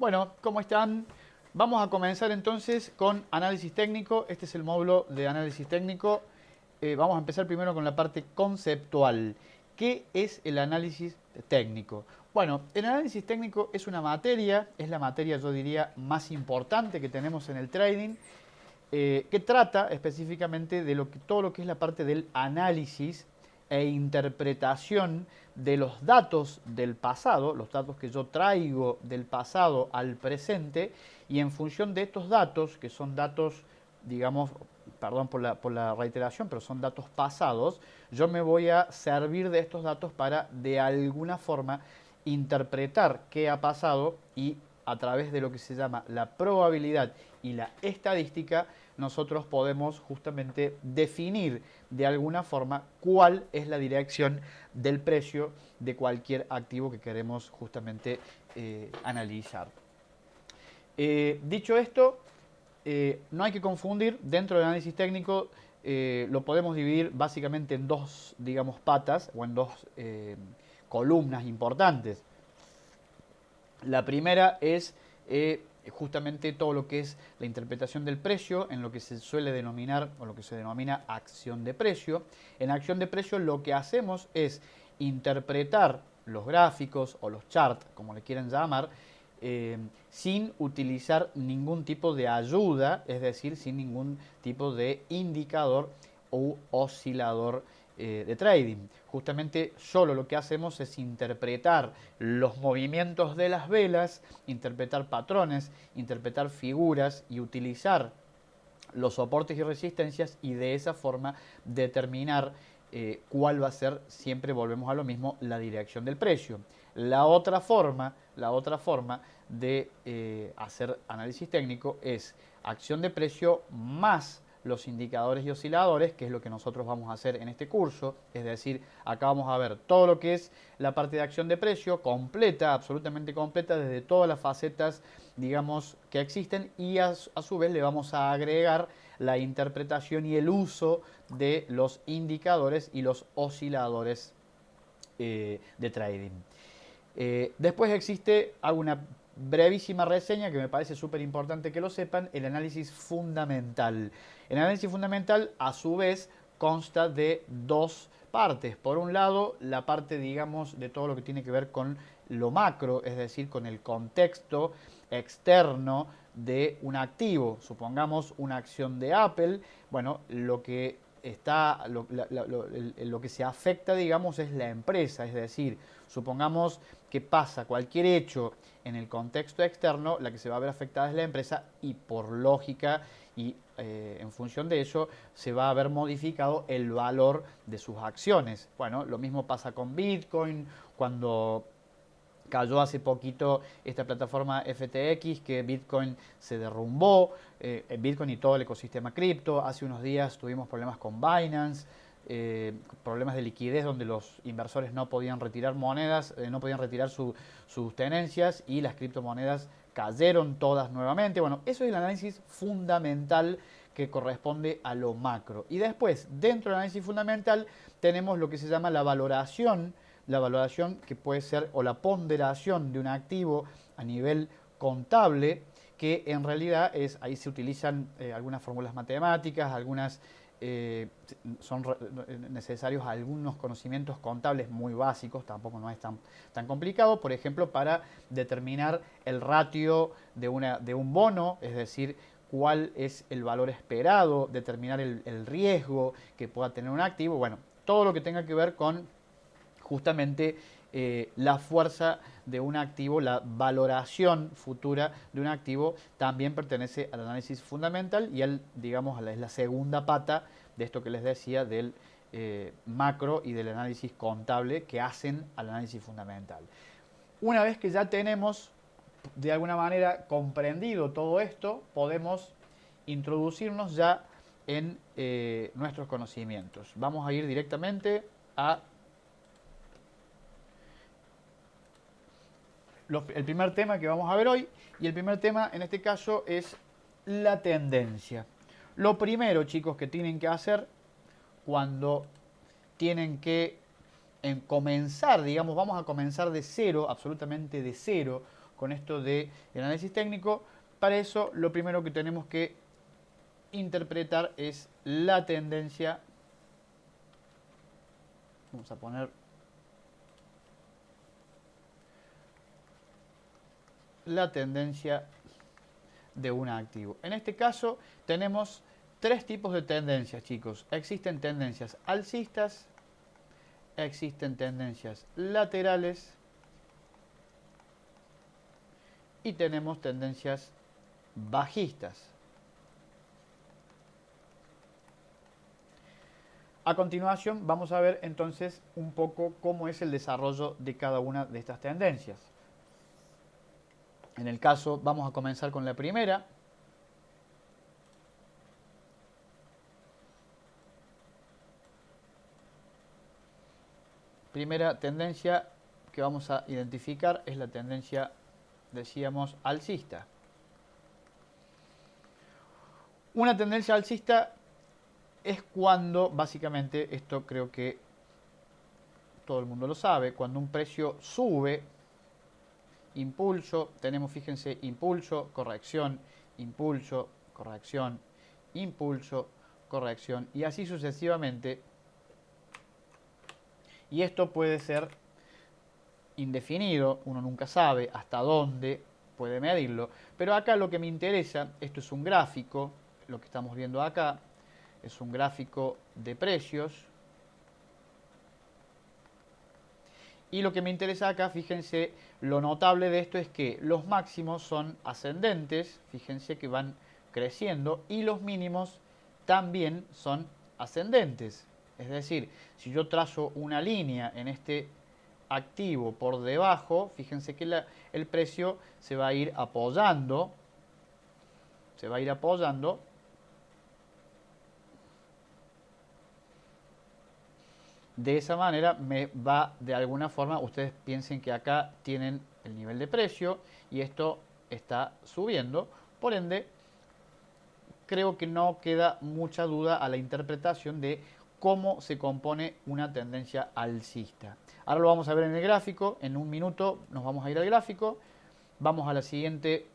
Bueno, ¿cómo están? Vamos a comenzar entonces con análisis técnico. Este es el módulo de análisis técnico. Vamos a empezar primero con la parte conceptual. ¿Qué es el análisis técnico? Bueno, el análisis técnico es una materia, es la materia, yo diría, más importante que tenemos en el trading, que trata específicamente de todo lo que es la parte del análisis e interpretación de los datos del pasado, los datos que yo traigo del pasado al presente, y en función de estos datos, que son datos, digamos, perdón por la reiteración, pero son datos pasados, yo me voy a servir de estos datos para de alguna forma interpretar qué ha pasado y a través de lo que se llama la probabilidad y la estadística, nosotros podemos justamente definir de alguna forma cuál es la dirección del precio de cualquier activo que queremos justamente analizar. Dicho esto, no hay que confundir, dentro del análisis técnico lo podemos dividir básicamente en dos, digamos, patas o en dos columnas importantes. La primera es justamente todo lo que es la interpretación del precio en lo que se suele denominar o lo que se denomina acción de precio. En acción de precio lo que hacemos es interpretar los gráficos o los charts, como le quieran llamar, sin utilizar ningún tipo de ayuda, es decir, sin ningún tipo de indicador o oscilador de trading. Justamente solo lo que hacemos es interpretar los movimientos de las velas, interpretar patrones, interpretar figuras y utilizar los soportes y resistencias, y de esa forma determinar cuál va a ser, siempre volvemos a lo mismo, la dirección del precio. La otra forma de hacer análisis técnico es acción de precio más los indicadores y osciladores, que es lo que nosotros vamos a hacer en este curso. Es decir, acá vamos a ver todo lo que es la parte de acción de precio completa, absolutamente completa, desde todas las facetas, digamos, que existen, y a su vez le vamos a agregar la interpretación y el uso de los indicadores y los osciladores de trading. Después existe, hago una brevísima reseña que me parece súper importante que lo sepan, el análisis fundamental. El análisis fundamental, a su vez, consta de dos partes. Por un lado, la parte, digamos, de todo lo que tiene que ver con lo macro, es decir, con el contexto externo de un activo. Supongamos una acción de Apple. Bueno, lo que está, lo que se afecta, digamos, es la empresa. Es decir, supongamos que pasa cualquier hecho en el contexto externo, la que se va a ver afectada es la empresa, y por lógica y en función de ello se va a ver modificado el valor de sus acciones. Bueno, lo mismo pasa con Bitcoin, cuando cayó hace poquito esta plataforma FTX, que Bitcoin se derrumbó, Bitcoin y todo el ecosistema cripto. Hace unos días tuvimos problemas con Binance, problemas de liquidez donde los inversores no podían retirar monedas, no podían retirar sus tenencias, y las criptomonedas cayeron todas nuevamente. Bueno, eso es el análisis fundamental que corresponde a lo macro. Y después, dentro del análisis fundamental, tenemos lo que se llama la valoración que puede ser, o la ponderación de un activo a nivel contable, que en realidad es, ahí se utilizan algunas fórmulas matemáticas, son necesarios algunos conocimientos contables muy básicos, tampoco no es tan complicado, por ejemplo, para determinar el ratio de un bono, es decir, cuál es el valor esperado, determinar el riesgo que pueda tener un activo. Bueno, todo lo que tenga que ver con justamente la fuerza de un activo, la valoración futura de un activo, también pertenece al análisis fundamental, y digamos, es la segunda pata de esto que les decía del macro y del análisis contable, que hacen al análisis fundamental. Una vez que ya tenemos de alguna manera comprendido todo esto, podemos introducirnos ya en nuestros conocimientos. Vamos a ir directamente a el primer tema que vamos a ver hoy, y el primer tema en este caso es la tendencia. Lo primero, chicos, que tienen que hacer cuando tienen que comenzar, digamos, vamos a comenzar de cero, absolutamente de cero, con esto de análisis técnico. Para eso lo primero que tenemos que interpretar es la tendencia. Vamos a poner la tendencia de un activo. En este caso tenemos tres tipos de tendencias, chicos. Existen tendencias alcistas, existen tendencias laterales y tenemos tendencias bajistas. A continuación vamos a ver entonces un poco cómo es el desarrollo de cada una de estas tendencias. En el caso, vamos a comenzar con la primera. Primera tendencia que vamos a identificar es la tendencia, decíamos, alcista. Una tendencia alcista es cuando, básicamente, esto creo que todo el mundo lo sabe, cuando un precio sube, impulso, tenemos, fíjense, impulso, corrección, impulso, corrección, impulso, corrección, y así sucesivamente. Y esto puede ser indefinido, uno nunca sabe hasta dónde puede medirlo, pero acá lo que me interesa, esto es un gráfico, lo que estamos viendo acá es un gráfico de precios, y lo que me interesa acá, fíjense, lo notable de esto es que los máximos son ascendentes, fíjense que van creciendo, y los mínimos también son ascendentes. Es decir, si yo trazo una línea en este activo por debajo, fíjense que el precio se va a ir apoyando, de esa manera me va, de alguna forma, ustedes piensen que acá tienen el nivel de precio y esto está subiendo, por ende creo que no queda mucha duda a la interpretación de cómo se compone una tendencia alcista. Ahora lo vamos a ver en el gráfico, en un minuto nos vamos a ir al gráfico, vamos a el siguiente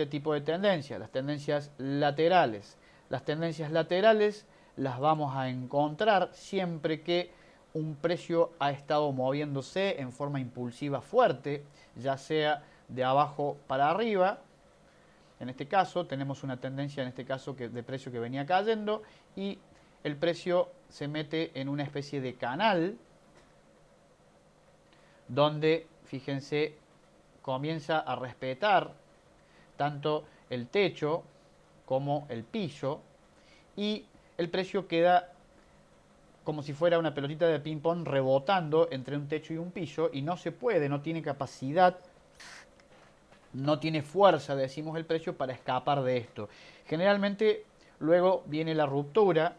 tipo de tendencia, las tendencias laterales. Las tendencias laterales las vamos a encontrar siempre que un precio ha estado moviéndose en forma impulsiva fuerte, ya sea de abajo para arriba. En este caso tenemos una tendencia de precio que venía cayendo y el precio se mete en una especie de canal donde, fíjense, comienza a respetar tanto el techo como el piso y el precio queda como si fuera una pelotita de ping pong rebotando entre un techo y un piso y no se puede, no tiene capacidad, no tiene fuerza, decimos el precio, para escapar de esto. Generalmente luego viene la ruptura.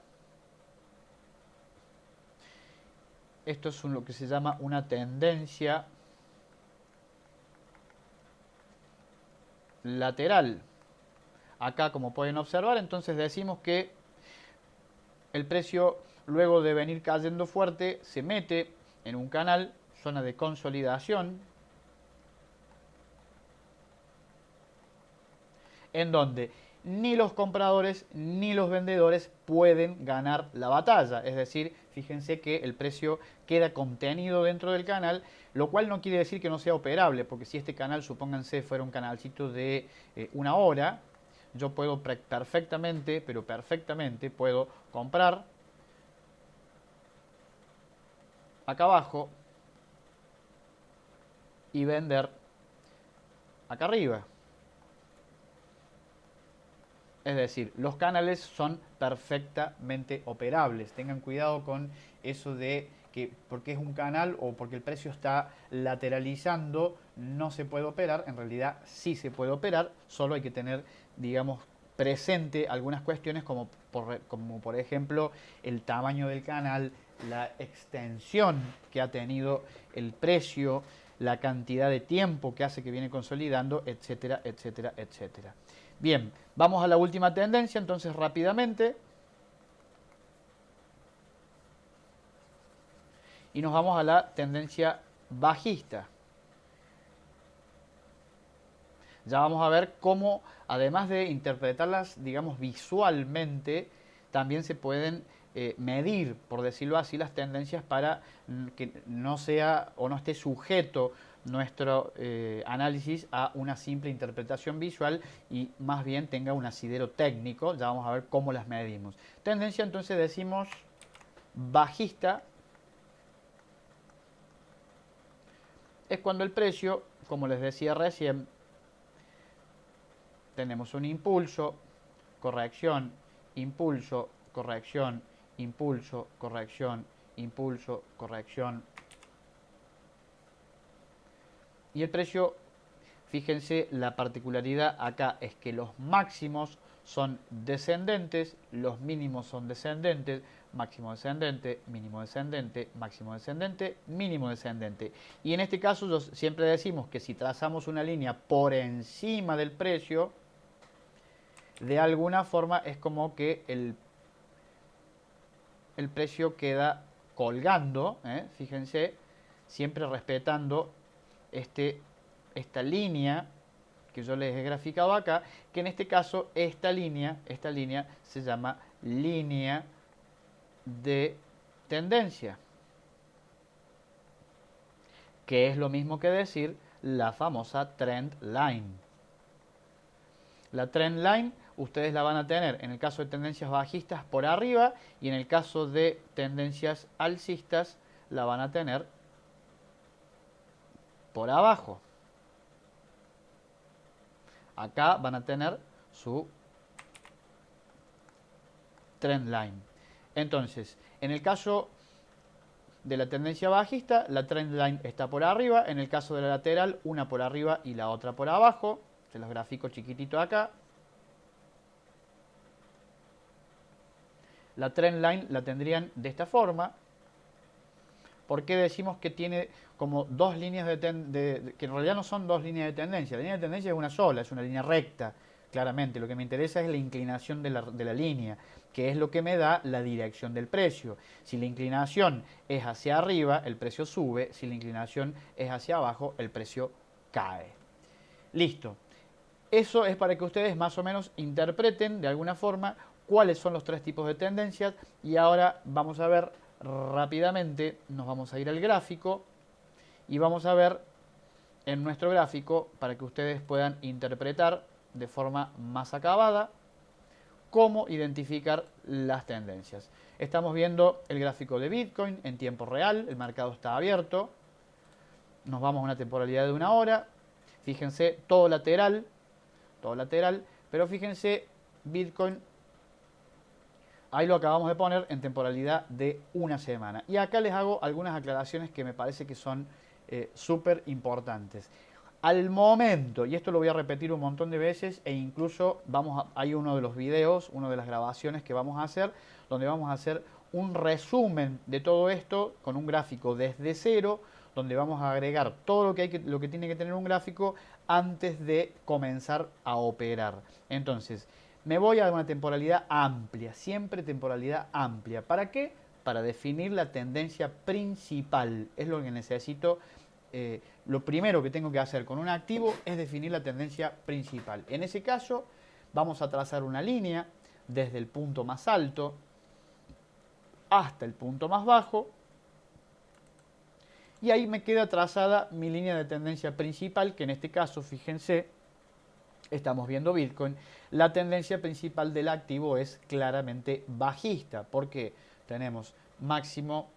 Esto es lo que se llama una tendencia lateral. Acá, como pueden observar, entonces decimos que el precio, luego de venir cayendo fuerte, se mete en un canal, zona de consolidación, en donde ni los compradores ni los vendedores pueden ganar la batalla. Es decir, fíjense que el precio queda contenido dentro del canal, lo cual no quiere decir que no sea operable, porque si este canal, supónganse, fuera un canalcito de una hora, yo puedo perfectamente, pero perfectamente, puedo comprar acá abajo y vender acá arriba. Es decir, los canales son perfectamente operables. Tengan cuidado con eso de que porque es un canal o porque el precio está lateralizando no se puede operar. En realidad sí se puede operar, solo hay que tener, digamos, presente algunas cuestiones como por ejemplo el tamaño del canal, la extensión que ha tenido el precio, la cantidad de tiempo que hace que viene consolidando, etcétera, etcétera, etcétera. Bien, vamos a la última tendencia, entonces rápidamente. Y nos vamos a la tendencia bajista. Ya vamos a ver cómo, además de interpretarlas, digamos, visualmente, también se pueden medir, por decirlo así, las tendencias para que no sea o no esté sujeto nuestro análisis a una simple interpretación visual y más bien tenga un asidero técnico. Ya vamos a ver cómo las medimos. Tendencia, entonces, decimos bajista, es cuando el precio, como les decía recién, tenemos un impulso, corrección, impulso, corrección, impulso, corrección, impulso, corrección. Y el precio, fíjense, la particularidad acá es que los máximos son descendentes, los mínimos son descendentes, máximo descendente, mínimo descendente, máximo descendente, mínimo descendente. Y en este caso siempre decimos que si trazamos una línea por encima del precio, de alguna forma es como que el precio queda colgando, fíjense, siempre respetando esta línea que yo les he graficado acá, que en este caso esta línea se llama línea de tendencia, que es lo mismo que decir la famosa trend line. La trend line ustedes la van a tener en el caso de tendencias bajistas por arriba y en el caso de tendencias alcistas la van a tener por abajo. Acá van a tener su trend line. Entonces, en el caso de la tendencia bajista, la trend line está por arriba. En el caso de la lateral, una por arriba y la otra por abajo. Se los grafico chiquitito acá. La trend line la tendrían de esta forma. ¿Por qué decimos que tiene como dos líneas que en realidad no son dos líneas de tendencia? La línea de tendencia es una sola, es una línea recta, claramente. Lo que me interesa es la inclinación de la línea, que es lo que me da la dirección del precio. Si la inclinación es hacia arriba, el precio sube. Si la inclinación es hacia abajo, el precio cae. Listo. Eso es para que ustedes más o menos interpreten de alguna forma cuáles son los tres tipos de tendencias. Y ahora vamos a ver rápidamente, nos vamos a ir al gráfico y vamos a ver en nuestro gráfico, para que ustedes puedan interpretar de forma más acabada, cómo identificar las tendencias. Estamos viendo el gráfico de Bitcoin en tiempo real, el mercado está abierto, nos vamos a una temporalidad de 1 hora, fíjense, todo lateral, pero fíjense, Bitcoin, ahí lo acabamos de poner en temporalidad de 1 semana. Y acá les hago algunas aclaraciones que me parece que son súper importantes. Al momento, y esto lo voy a repetir un montón de veces, e incluso hay uno de los videos, una de las grabaciones que vamos a hacer, donde vamos a hacer un resumen de todo esto con un gráfico desde cero, donde vamos a agregar todo lo que tiene que tener un gráfico antes de comenzar a operar. Entonces, me voy a una temporalidad amplia, siempre temporalidad amplia. ¿Para qué? Para definir la tendencia principal. Es lo que necesito. Lo primero que tengo que hacer con un activo es definir la tendencia principal. En ese caso, vamos a trazar una línea desde el punto más alto hasta el punto más bajo. Y ahí me queda trazada mi línea de tendencia principal, que en este caso, fíjense, estamos viendo Bitcoin. La tendencia principal del activo es claramente bajista, porque tenemos máximo,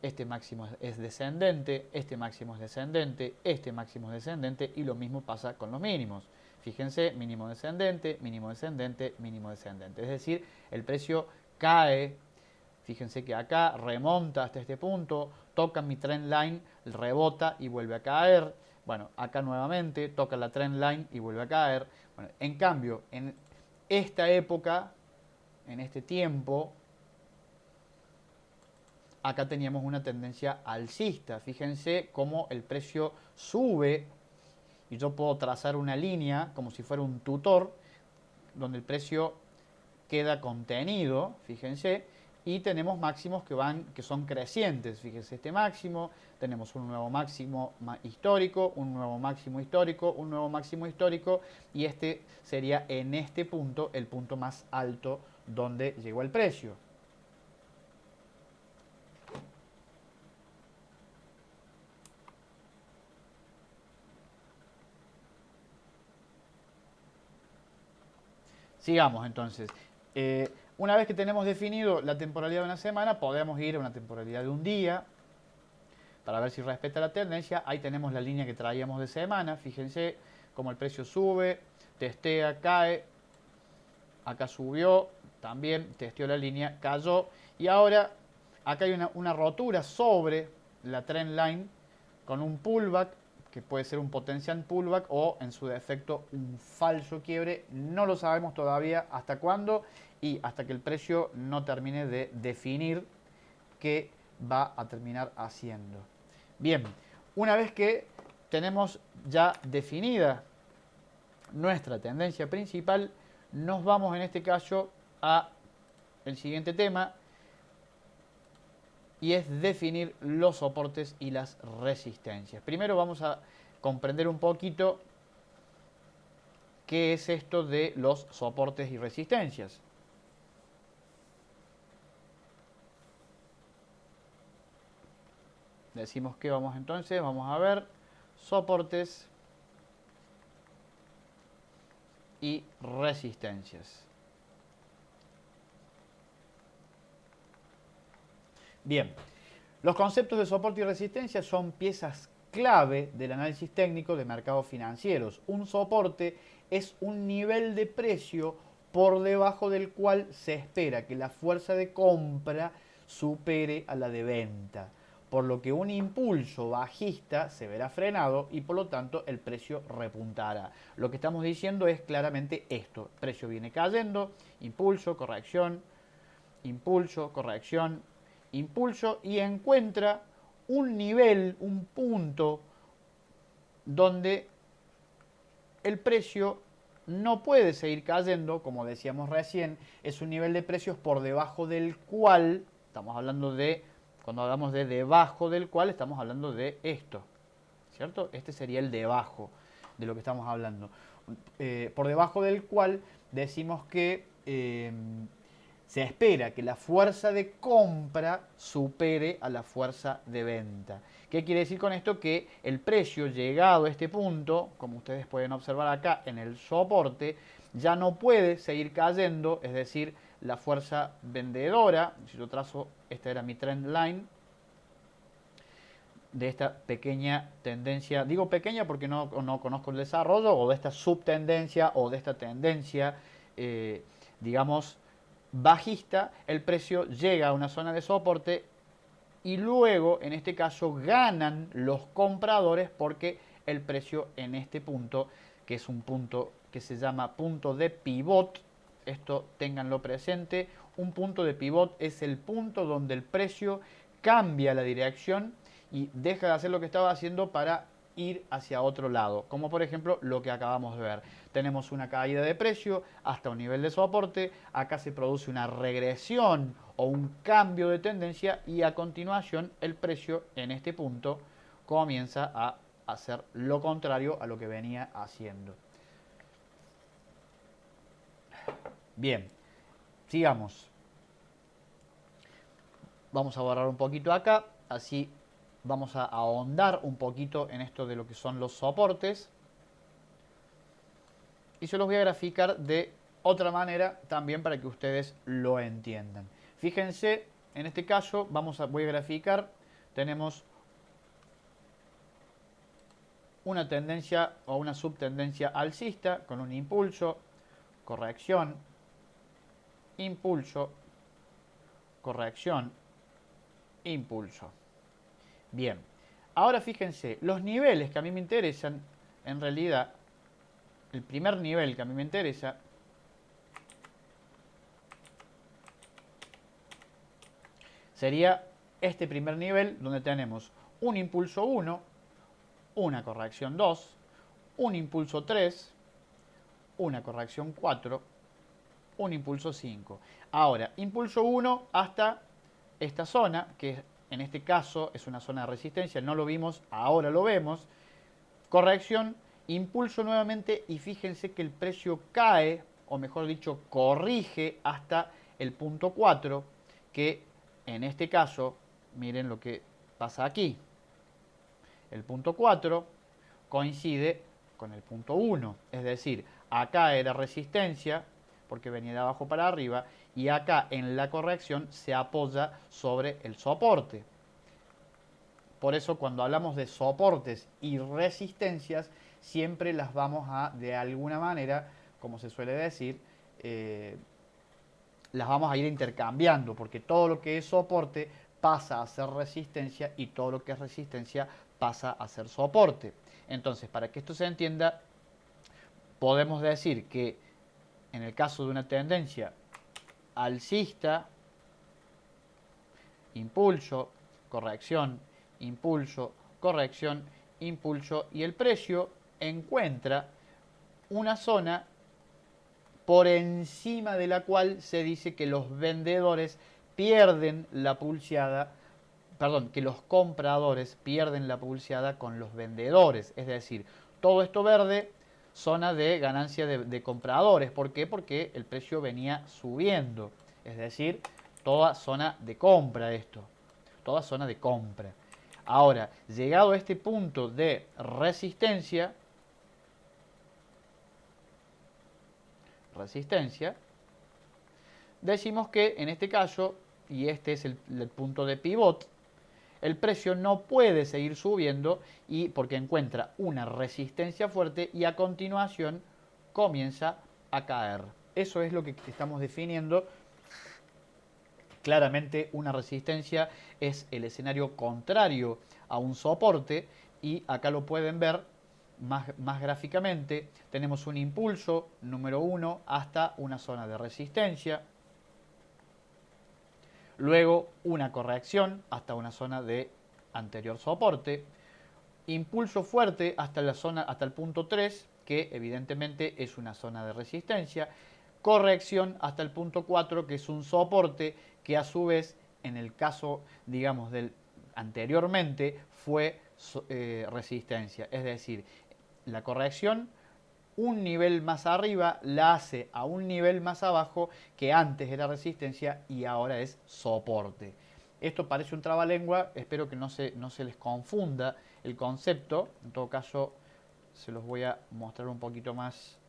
este máximo es descendente, este máximo es descendente, este máximo es descendente, y lo mismo pasa con los mínimos. Fíjense, mínimo descendente, mínimo descendente, mínimo descendente. Es decir, el precio cae. Fíjense que acá remonta hasta este punto, toca mi trend line, rebota y vuelve a caer. Bueno, acá nuevamente toca la trend line y vuelve a caer. Bueno, en cambio, en esta época, en este tiempo, acá teníamos una tendencia alcista. Fíjense cómo el precio sube y yo puedo trazar una línea como si fuera un tutor, donde el precio queda contenido, fíjense, y tenemos máximos que son crecientes. Fíjense, este máximo, tenemos un nuevo máximo histórico, un nuevo máximo histórico, un nuevo máximo histórico, y este sería en este punto el punto más alto donde llegó el precio. Sigamos entonces. Una vez que tenemos definido la temporalidad de una semana, podemos ir a una temporalidad de un día para ver si respeta la tendencia. Ahí tenemos la línea que traíamos de semana. Fíjense cómo el precio sube, testea, cae. Acá subió, también testeó la línea, cayó. Y ahora acá hay una rotura sobre la trend line con un pullback, que puede ser un potencial pullback o en su defecto un falso quiebre. No lo sabemos todavía hasta cuándo y hasta que el precio no termine de definir qué va a terminar haciendo. Bien, una vez que tenemos ya definida nuestra tendencia principal, nos vamos en este caso a el siguiente tema, y es definir los soportes y las resistencias. Primero vamos a comprender un poquito qué es esto de los soportes y resistencias. Decimos que vamos entonces, vamos a ver soportes y resistencias. Bien, los conceptos de soporte y resistencia son piezas clave del análisis técnico de mercados financieros. Un soporte es un nivel de precio por debajo del cual se espera que la fuerza de compra supere a la de venta, por lo que un impulso bajista se verá frenado y por lo tanto el precio repuntará. Lo que estamos diciendo es claramente esto: el precio viene cayendo, impulso, corrección, impulso, corrección, impulso, y encuentra un nivel, un punto donde el precio no puede seguir cayendo, como decíamos recién. Es un nivel de precios por debajo del cual, estamos hablando de, cuando hablamos de debajo del cual, estamos hablando de esto, ¿cierto? Este sería el debajo de lo que estamos hablando. Por debajo del cual decimos que se espera que la fuerza de compra supere a la fuerza de venta. ¿Qué quiere decir con esto? Que el precio llegado a este punto, como ustedes pueden observar acá en el soporte, ya no puede seguir cayendo, es decir, la fuerza vendedora, si yo trazo, esta era mi trend line, de esta pequeña tendencia, digo pequeña porque no conozco el desarrollo, o de esta subtendencia o de esta tendencia, digamos, bajista, el precio llega a una zona de soporte y luego, en este caso, ganan los compradores porque el precio en este punto, que es un punto que se llama punto de pivot, esto ténganlo presente, un punto de pivot es el punto donde el precio cambia la dirección y deja de hacer lo que estaba haciendo para ir hacia otro lado, como por ejemplo lo que acabamos de ver. Tenemos una caída de precio hasta un nivel de soporte, acá se produce una regresión o un cambio de tendencia y a continuación el precio en este punto comienza a hacer lo contrario a lo que venía haciendo. Bien, sigamos. Vamos a borrar un poquito acá, así vamos a ahondar un poquito en esto de lo que son los soportes. Y se los voy a graficar de otra manera también para que ustedes lo entiendan. Fíjense, en este caso voy a graficar, tenemos una tendencia o una subtendencia alcista con un impulso, corrección, impulso, corrección, impulso. Bien, ahora fíjense, los niveles que a mí me interesan, en realidad, el primer nivel que a mí me interesa sería este primer nivel donde tenemos un impulso 1, una corrección 2, un impulso 3, una corrección 4, un impulso 5. Ahora, impulso 1 hasta esta zona, que en este caso es una zona de resistencia, no lo vimos, ahora lo vemos. Corrección, impulso nuevamente y fíjense que el precio cae, o mejor dicho, corrige hasta el punto 4, que en este caso, miren lo que pasa aquí. El punto 4 coincide con el punto 1, es decir, acá era resistencia, porque venía de abajo para arriba, y acá en la corrección se apoya sobre el soporte. Por eso cuando hablamos de soportes y resistencias, siempre las vamos a, de alguna manera, como se suele decir, las vamos a ir intercambiando, porque todo lo que es soporte pasa a ser resistencia y todo lo que es resistencia pasa a ser soporte. Entonces, para que esto se entienda, podemos decir que en el caso de una tendencia alcista, impulso, corrección, impulso, corrección, impulso, y el precio encuentra una zona por encima de la cual se dice que los vendedores pierden la pulseada, perdón, que los compradores pierden la pulseada con los vendedores. Es decir, todo esto verde, zona de ganancia de compradores. ¿Por qué? Porque el precio venía subiendo. Es decir, toda zona de compra esto. Toda zona de compra. Ahora, llegado a este punto de resistencia, decimos que en este caso, y este es el punto de pivot, el precio no puede seguir subiendo y porque encuentra una resistencia fuerte y a continuación comienza a caer. Eso es lo que estamos definiendo. Claramente una resistencia es el escenario contrario a un soporte y acá lo pueden ver más gráficamente. Tenemos un impulso número 1 hasta una zona de resistencia. Luego una corrección hasta una zona de anterior soporte. Impulso fuerte hasta la zona, hasta el punto 3, que evidentemente es una zona de resistencia. Corrección hasta el punto 4, que es un soporte que a su vez, en el caso, digamos, del anteriormente, fue resistencia. Es decir, la corrección un nivel más arriba la hace a un nivel más abajo que antes era resistencia y ahora es soporte. Esto parece un trabalengua, espero que no se les confunda el concepto. En todo caso, se los voy a mostrar un poquito más.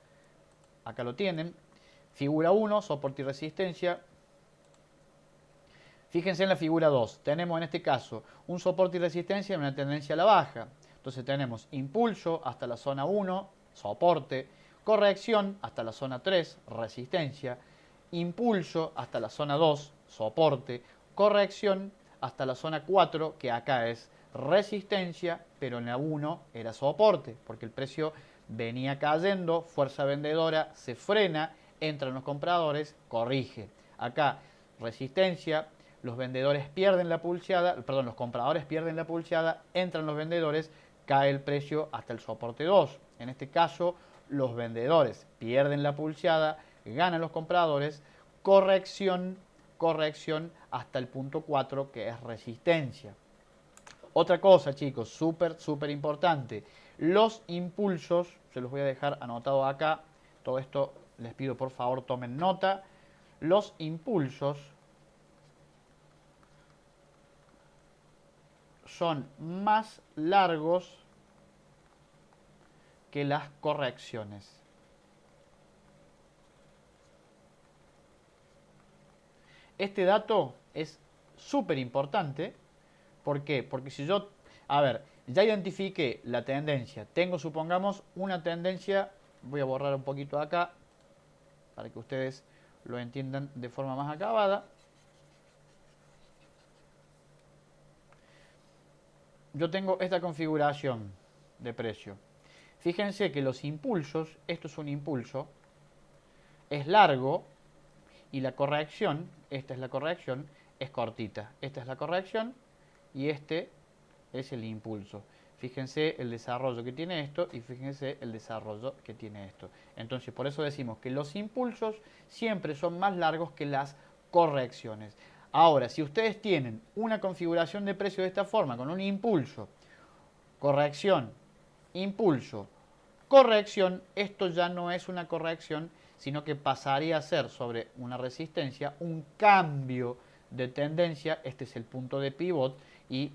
Acá lo tienen. Figura 1, soporte y resistencia. Fíjense en la figura 2. Tenemos en este caso un soporte y resistencia en una tendencia a la baja. Entonces tenemos impulso hasta la zona 1, soporte, corrección hasta la zona 3, resistencia, impulso hasta la zona 2, soporte, corrección hasta la zona 4, que acá es resistencia, pero en la 1 era soporte, porque el precio venía cayendo, fuerza vendedora, se frena, entran los compradores, corrige. Acá resistencia, los vendedores pierden la pulseada, perdón, los compradores pierden la pulseada, entran los vendedores, cae el precio hasta el soporte 2. En este caso, los vendedores pierden la pulseada, ganan los compradores, corrección hasta el punto 4, que es resistencia. Otra cosa, chicos, súper importante. Los impulsos, se los voy a dejar anotado acá. Todo esto les pido por favor tomen nota. Los impulsos son más largos que las correcciones. Este dato es súper importante. ¿Por qué? Porque si yo, a ver, ya identifiqué la tendencia, tengo, supongamos, una tendencia, voy a borrar un poquito acá para que ustedes lo entiendan de forma más acabada. Yo tengo esta configuración de precio. Fíjense que los impulsos, esto es un impulso, es largo y la corrección, esta es la corrección, es cortita. Esta es la corrección y este es el impulso. Fíjense el desarrollo que tiene esto y fíjense el desarrollo que tiene esto. Entonces, por eso decimos que los impulsos siempre son más largos que las correcciones. Ahora, si ustedes tienen una configuración de precio de esta forma, con un impulso, corrección, impulso, corrección, esto ya no es una corrección, sino que pasaría a ser sobre una resistencia un cambio de tendencia. Este es el punto de pivot y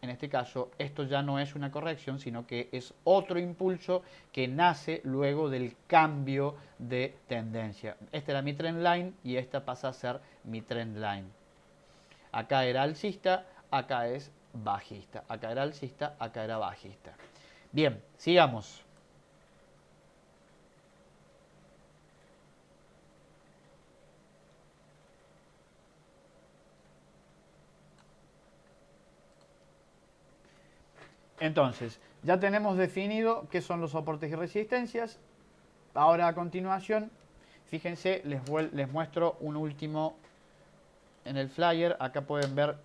en este caso esto ya no es una corrección, sino que es otro impulso que nace luego del cambio de tendencia. Esta era mi trend line y esta pasa a ser mi trend line. Acá era alcista, acá es bajista. Acá era alcista, acá era bajista. Bien, sigamos. Entonces, ya tenemos definido qué son los soportes y resistencias. Ahora a continuación, fíjense, les muestro un último en el flyer. Acá pueden ver,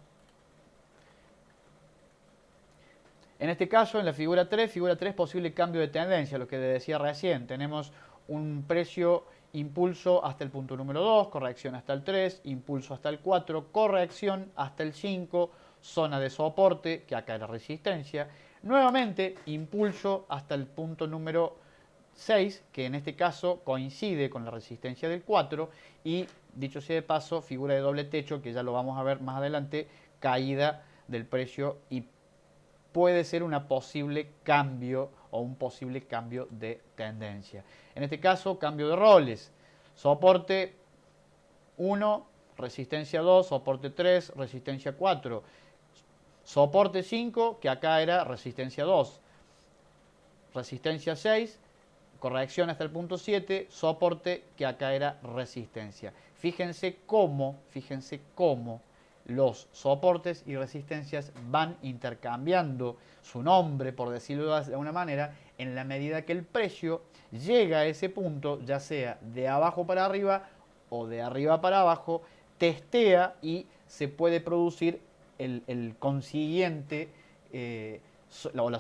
en este caso, en la figura 3, posible cambio de tendencia, lo que decía recién. Tenemos un precio impulso hasta el punto número 2, corrección hasta el 3, impulso hasta el 4, corrección hasta el 5, zona de soporte, que acá era resistencia. Nuevamente, impulso hasta el punto número 6, que en este caso coincide con la resistencia del 4, y dicho sea de paso, figura de doble techo, que ya lo vamos a ver más adelante, caída del precio y puede ser una posible cambio o un posible cambio de tendencia. En este caso, cambio de roles. Soporte 1, resistencia 2, soporte 3, resistencia 4. Soporte 5, que acá era resistencia 2. Resistencia 6, corrección hasta el punto 7, soporte, que acá era resistencia. Fíjense cómo los soportes y resistencias van intercambiando su nombre, por decirlo de alguna manera, en la medida que el precio llega a ese punto, ya sea de abajo para arriba o de arriba para abajo, testea y se puede producir el consiguiente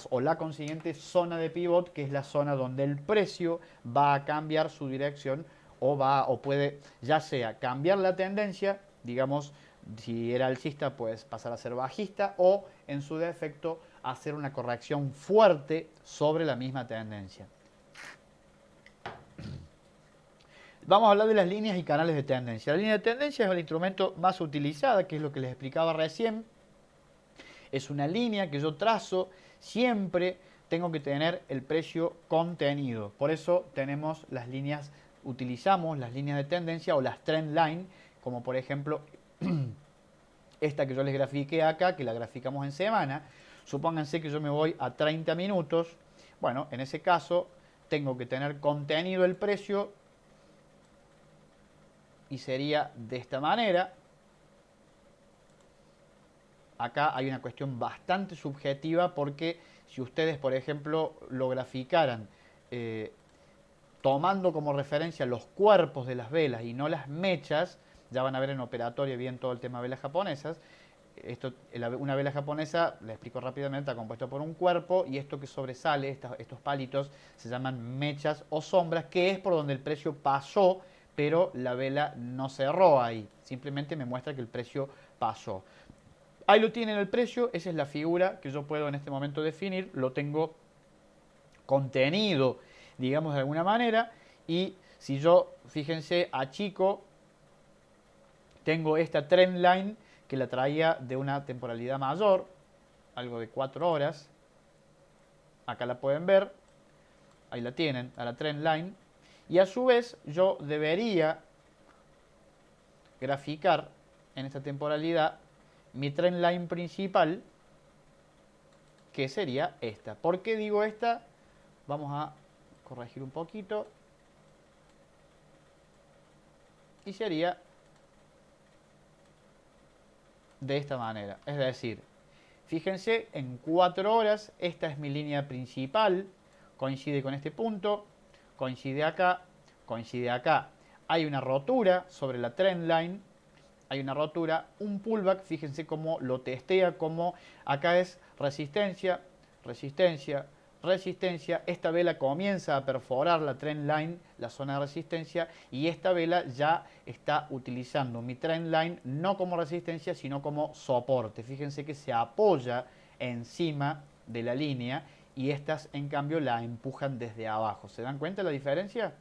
o la consiguiente zona de pivot, que es la zona donde el precio va a cambiar su dirección o puede ya sea cambiar la tendencia, digamos, si era alcista, pues pasar a ser bajista, o en su defecto hacer una corrección fuerte sobre la misma tendencia. Vamos a hablar de las líneas y canales de tendencia. La línea de tendencia es el instrumento más utilizado, que es lo que les explicaba recién. Es una línea que yo trazo, siempre tengo que tener el precio contenido. Por eso tenemos las líneas, utilizamos las líneas de tendencia o las trend line, como por ejemplo esta que yo les grafiqué acá, que la graficamos en semana. Supónganse que yo me voy a 30 minutos. Bueno, en ese caso tengo que tener contenido el precio y sería de esta manera. Acá hay una cuestión bastante subjetiva porque si ustedes, por ejemplo, lo graficaran tomando como referencia los cuerpos de las velas y no las mechas, ya van a ver en operatoria bien todo el tema de velas japonesas. Una vela japonesa, le explico rápidamente, está compuesta por un cuerpo y esto que sobresale, estos palitos, se llaman mechas o sombras, que es por donde el precio pasó, pero la vela no cerró ahí, simplemente me muestra que el precio pasó. Ahí lo tienen el precio, esa es la figura que yo puedo en este momento definir, lo tengo contenido, digamos de alguna manera, y si yo, fíjense, achico, tengo esta trend line que la traía de una temporalidad mayor, algo de 4 horas, acá la pueden ver, ahí la tienen, a la trend line, y a su vez yo debería graficar en esta temporalidad mi trend line principal, que sería esta. ¿Por qué digo esta? Vamos a corregir un poquito. Y sería de esta manera. Es decir, fíjense, en 4 horas, esta es mi línea principal, coincide con este punto, coincide acá, coincide acá. Hay una rotura sobre la trend line, hay una rotura, un pullback, fíjense cómo lo testea, como acá es resistencia, resistencia, resistencia, esta vela comienza a perforar la trend line, la zona de resistencia, y esta vela ya está utilizando mi trend line no como resistencia, sino como soporte. Fíjense que se apoya encima de la línea y estas en cambio la empujan desde abajo. ¿Se dan cuenta la diferencia?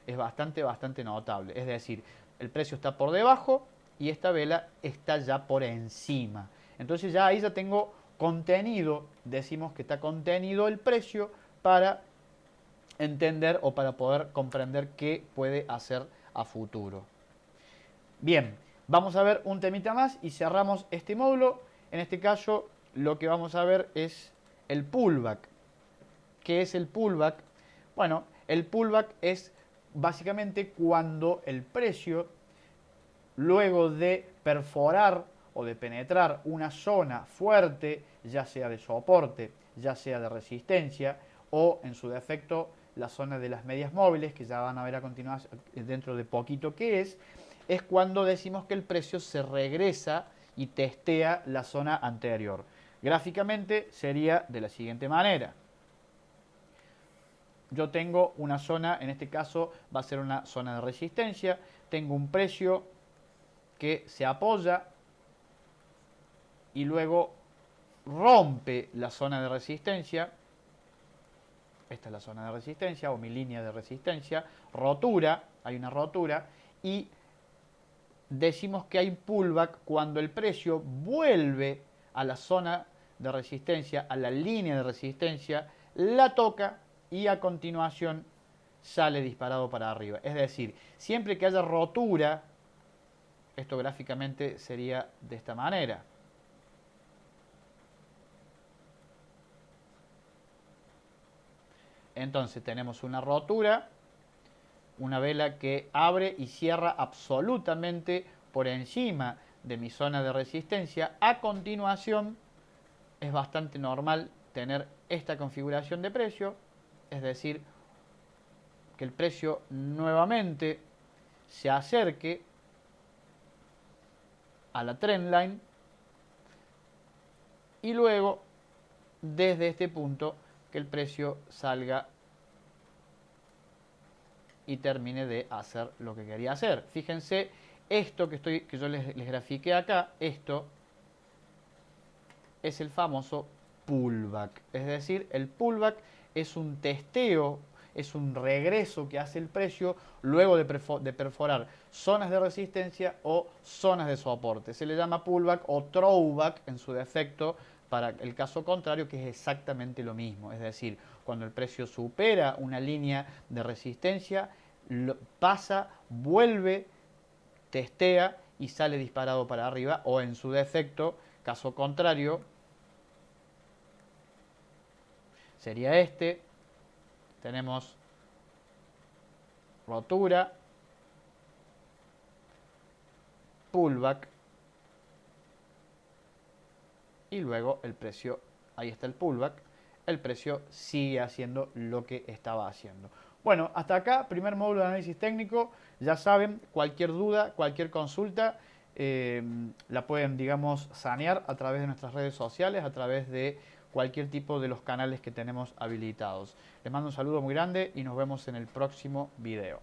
Es bastante notable. Es decir, el precio está por debajo y esta vela está ya por encima. Entonces ya ahí ya tengo contenido, decimos que está contenido el precio para entender o para poder comprender qué puede hacer a futuro. Bien, vamos a ver un temita más y cerramos este módulo. En este caso lo que vamos a ver es el pullback. ¿Qué es el pullback? Bueno, el pullback es básicamente cuando el precio, luego de perforar o de penetrar una zona fuerte, ya sea de soporte, ya sea de resistencia, o en su defecto la zona de las medias móviles, que ya van a ver a continuación dentro de poquito qué es cuando decimos que el precio se regresa y testea la zona anterior. Gráficamente sería de la siguiente manera. Yo tengo una zona, en este caso va a ser una zona de resistencia, tengo un precio que se apoya y luego rompe la zona de resistencia. Esta es la zona de resistencia o mi línea de resistencia. Rotura, hay una rotura y decimos que hay pullback cuando el precio vuelve a la zona de resistencia, a la línea de resistencia, la toca y a continuación sale disparado para arriba. Es decir, siempre que haya rotura, esto gráficamente sería de esta manera. Entonces tenemos una rotura, una vela que abre y cierra absolutamente por encima de mi zona de resistencia. A continuación es bastante normal tener esta configuración de precio, es decir, que el precio nuevamente se acerque a la trendline y luego desde este punto que el precio salga y termine de hacer lo que quería hacer. Fíjense, esto que yo les grafiqué acá, esto es el famoso pullback. Es decir, el pullback es un testeo, es un regreso que hace el precio luego de perforar zonas de resistencia o zonas de soporte. Se le llama pullback o throwback en su defecto para el caso contrario, que es exactamente lo mismo. Es decir, cuando el precio supera una línea de resistencia, pasa, vuelve, testea y sale disparado para arriba, o en su defecto, caso contrario, sería este. Tenemos rotura, pullback y luego el precio, ahí está el pullback, el precio sigue haciendo lo que estaba haciendo. Bueno, hasta acá, primer módulo de análisis técnico. Ya saben, cualquier duda, cualquier consulta, la pueden, digamos, sanear a través de nuestras redes sociales, a través de cualquier tipo de los canales que tenemos habilitados. Les mando un saludo muy grande y nos vemos en el próximo video.